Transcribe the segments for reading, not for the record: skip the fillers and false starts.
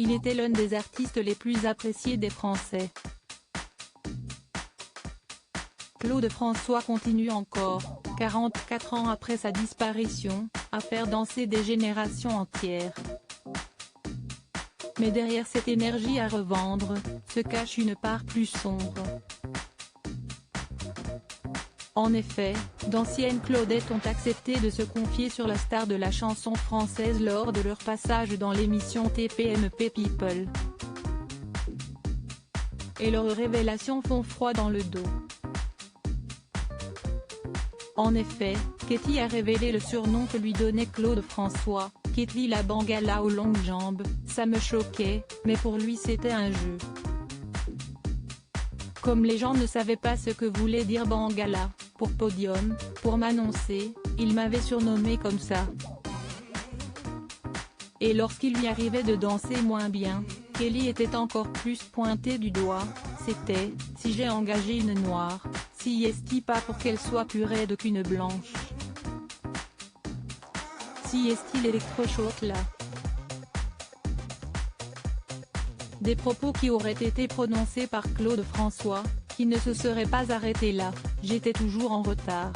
Il était l'un des artistes les plus appréciés des Français. Claude François continue encore, 44 ans après sa disparition, à faire danser des générations entières. Mais derrière cette énergie à revendre, se cache une part plus sombre. En effet, d'anciennes Claudettes ont accepté de se confier sur la star de la chanson française lors de leur passage dans l'émission TPMP People. Et leurs révélations font froid dans le dos. En effet, Katy a révélé le surnom que lui donnait Claude François, Katy la Bangala aux longues jambes. Ça me choquait, mais pour lui c'était un jeu. Comme les gens ne savaient pas ce que voulait dire Bangala, pour Podium, pour m'annoncer, il m'avait surnommé comme ça. Et lorsqu'il lui arrivait de danser moins bien, Kelly était encore plus pointée du doigt, c'était « si j'ai engagé une noire, si est-il pas pour qu'elle soit plus raide qu'une blanche. Si est-il électrochoc là ». Des propos qui auraient été prononcés par Claude François, qui ne se serait pas arrêté là, j'étais toujours en retard.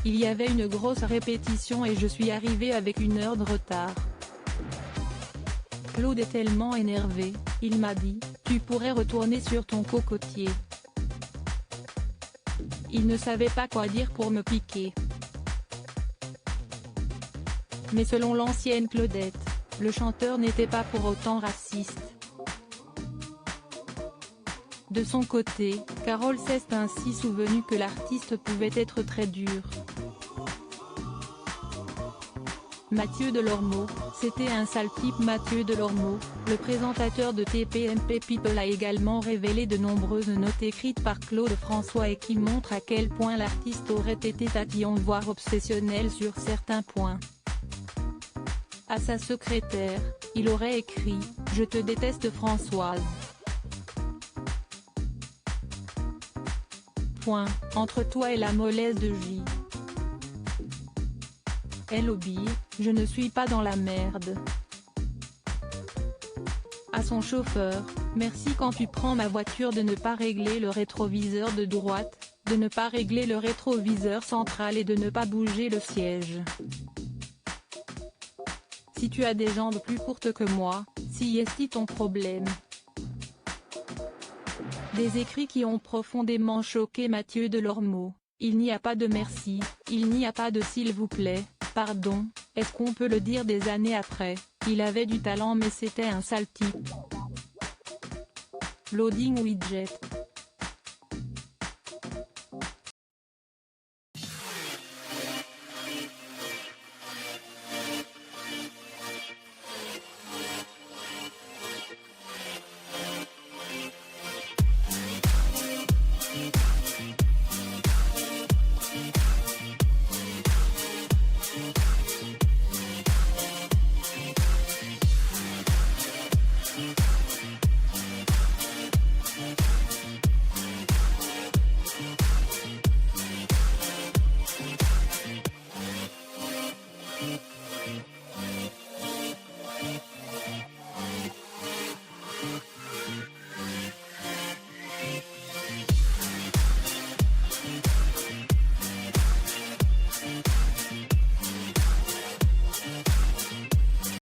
Il y avait une grosse répétition et je suis arrivé avec 1 heure de retard. Claude est tellement énervé, il m'a dit, tu pourrais retourner sur ton cocotier. Il ne savait pas quoi dire pour me piquer. Mais selon l'ancienne Claudette, le chanteur n'était pas pour autant raciste. De son côté, Carole s'est ainsi souvenue que l'artiste pouvait être très dur. Mathieu Delormeau, c'était un sale type. Mathieu Delormeau, le présentateur de TPMP People, a également révélé de nombreuses notes écrites par Claude François et qui montrent à quel point l'artiste aurait été tatillon voire obsessionnel sur certains points. À sa secrétaire, il aurait écrit « Je te déteste Françoise. Point, entre toi et la mollesse de J. Elle obéit, je ne suis pas dans la merde. » À son chauffeur, merci quand tu prends ma voiture de ne pas régler le rétroviseur de droite, de ne pas régler le rétroviseur central et de ne pas bouger le siège. Si tu as des jambes plus courtes que moi, si est-il ton problème. Des écrits qui ont profondément choqué Mathieu Delormeau. Il n'y a pas de merci, il n'y a pas de s'il vous plaît, pardon, est-ce qu'on peut le dire des années après, il avait du talent mais c'était un sale type. Loading widget.